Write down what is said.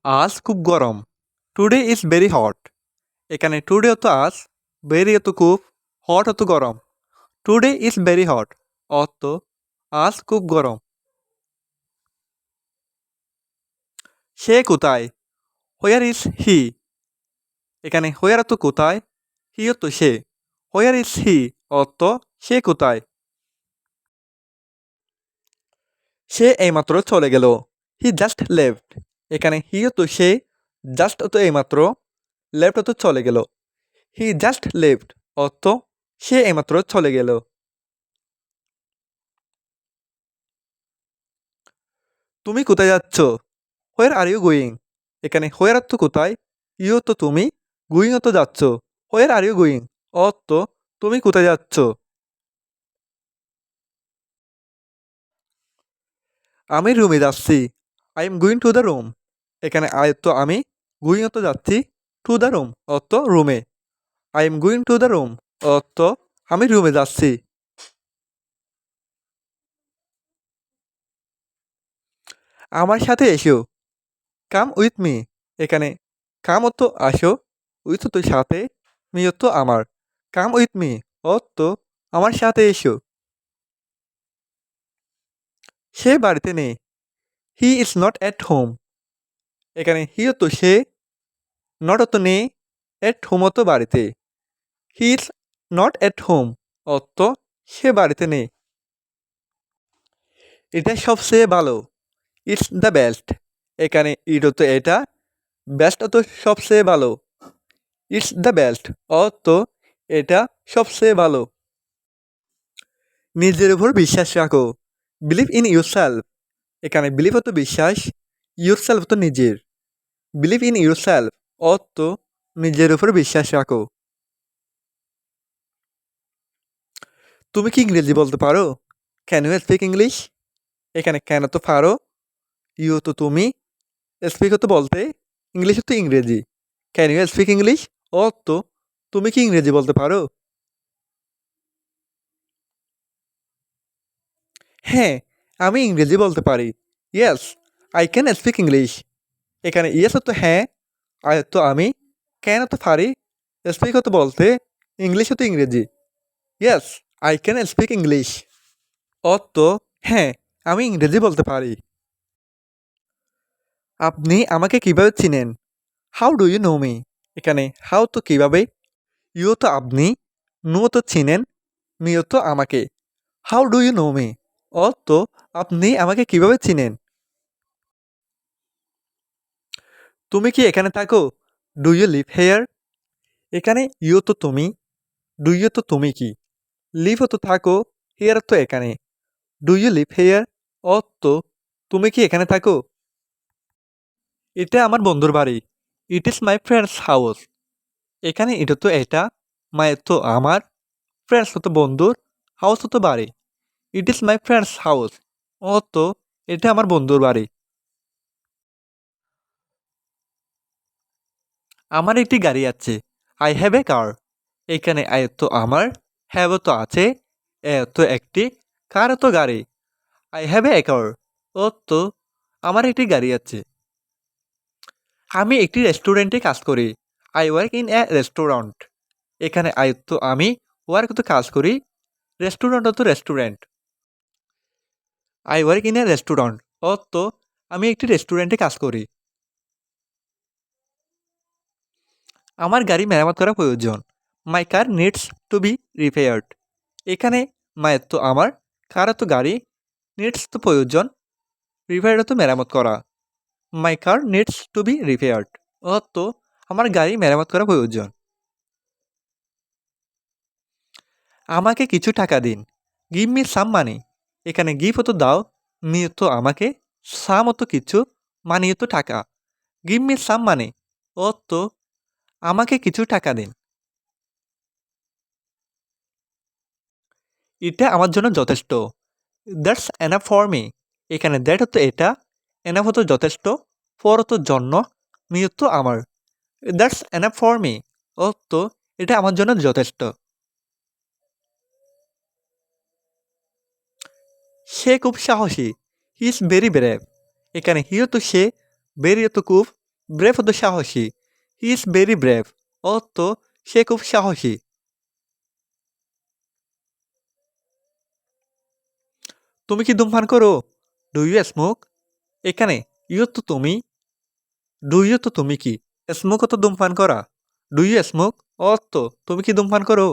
আজ খুব গরম। Today is very hot. এখানে টুডে হতো আজ, ভেরি হতো খুব, হট হতো গরম। টুডে ইজ ভেরি হট অর্থ আজ খুব গরম। সে কোথায়? Where is he? এখানে হোয়ার হতো কোথায়, হি হতো সে। হোয়ার ইজ হি অর্থ সে কোথায়। সে এইমাত্র চলে গেল। He just left. এখানে হি হতো সে, জাস্ট হতো এইমাত্র, লেফট হতো চলে গেল। হি জাস্ট লেফট অর্থ সে এইমাত্র চলে গেল। তুমি কোথায় যাচ্ছ? হোয়ার আর ইউ গোয়িং? এখানে হোয়ার অর্থ কোথায়, ইউ তো তুমি, গোয়িং অর্থ যাচ্ছ। হোয়ার আর ইউ গোয়িং অর্থ তুমি কোথায় যাচ্ছ। আমি রুমে যাচ্ছি। I am going to the room. এখানে আই তো আমি, গোয়িং অর্থ যাচ্ছি, টু দ্য রুম অর্থ রুমে। I am going to the room অর্থ আমি রুমে যাচ্ছি। আমার সাথে এসো। Come with me. এখানে কাম অর্থ আসো, উইথ তো সাথে, মি অর্থ আমার। কাম উইথ মি অর্থ আমার সাথে এসো। সে বাড়িতে নেই। He is not at home. এখানে হি অর্থ সে, নট অর্থ নেই, এট হোম অর্থ বাড়িতে। He is not at home অর্থ সে বাড়িতে নেই। এটা সবচেয়ে ভালো। It's the best. এখানে ইট হতো এটা, বেস্ট হতো সবচেয়ে ভালো। ইটস দ্য বেস্ট অর্থ এটা সবচেয়ে ভালো। নিজের উপর বিশ্বাস রাখো। Believe in your self. এখানে বিলিভ হতো বিশ্বাস, ইউর সেলফ হতো নিজের। বিলিভ ইন ইউর সেলফ অর্থ নিজের উপর বিশ্বাস রাখো। তুমি কি ইংরেজি বলতে পারো? Can you speak English? এখানে ক্যান তো পারো, ইউ তো তুমি, স্পিক হতো বলতে, ইংলিশ হতো ইংরেজি। ক্যান ইউ স্পিক ইংলিশ অর্থ তুমি কি ইংরেজি বলতে পারো? হ্যাঁ, আমি ইংরেজি বলতে পারি। Yes, I can speak English. এখানে ইয়েস হতো হ্যাঁ, আই হতো আমি, ক্যান হতো পারি, স্পিক হতো বলতে, ইংলিশ হতো ইংরেজি। Yes, I can speak English অর্থ হ্যাঁ, আমি ইংরেজি বলতে পারি। আপনি আমাকে কিভাবে চিনেন? How do you know me? এখানে হাউ তো কিভাবে, ইউ তো আপনি, নো তো চিনেন, মিও তো আমাকে। How do you know me অর্থ আপনি আমাকে কিভাবে চিনেন। তুমি কি এখানে থাকো? Do you live here? এখানে ইউ তো তুমি, ডু ইউ তো তুমি কি, লিভ তো থাকো, হেয়ার তো এখানে। ডু ইউ লিভ হেয়ার অর্থ তুমি কি এখানে থাকো। এটা আমার বন্ধুর বাড়ি। It is my friends house. এখানে এটা তো এটা, মাই তো আমার, ফ্রেন্ডস হতো বন্ধুর, হাউস হতো বাড়ি। It is my friends house অর্থ এটা আমার বন্ধুর বাড়ি। আমার একটি গাড়ি আছে। আই হ্যাভ এ কার। এখানে আই তো আমার, হ্যাভ তো আছে, এ তো একটি, কার তো গাড়ি। আই হ্যাভ এ কার অর্থ আমার একটি গাড়ি আছে। আমি একটি রেস্টুরেন্টে কাজ করি। I work in a restaurant. এখানে আই তো আমি, ওয়ার্ক তো কাজ করি, রেস্টুরেন্ট তো restaurant. I work in a restaurant অর্থ আমি একটি রেস্টুরেন্টে কাজ করি। আমার গাড়ি মেরামত করা প্রয়োজন। মাই কার নিডস টু বি রিপেয়ার্ড। এখানে মায়ের তো আমার, কার তো গাড়ি, নিডস তো প্রয়োজন, রিপেয়ার্ড তো মেরামত করা। মাই কার নিডস টু বি রিপেয়ার্ড অর্থ আমার গাড়ি মেরামত করা প্রয়োজন। আমাকে কিছু টাকা দিন। গিভ মি সাম মানি। এখানে গিভ হতো দাও, মি তো আমাকে, সাম হতো কিছু, মানি হতো টাকা। গিভ মি সাম মানি অর্থ আমাকে কিছু টাকা দিন। এটা আমার জন্য যথেষ্ট। That's enough for me. এখানে দ্যাট হতো এটা, এনাফ হতো যথেষ্ট, ফর হতো জন্য, মি হতো আমার। দ্যাটস এনাফ ফর মি অর্থ এটা আমার জন্য যথেষ্ট। সে খুব সাহসী। He is very brave. এখানে হি হতো সে, ভেরি হতো খুব, ব্রেভ অর্থ সাহসী। হি ইজ ভেরি ব্রেভ অর্থ সে খুব সাহসী। তুমি কি ধূমপান করো? Do you smoke? এখানে ইউ তো তুমি, ডু ইউ তো তুমি কি, স্মোক তো ধূমপান করা। ডু ইউ স্মোক অর্থ তুমি কি ধূমপান করো?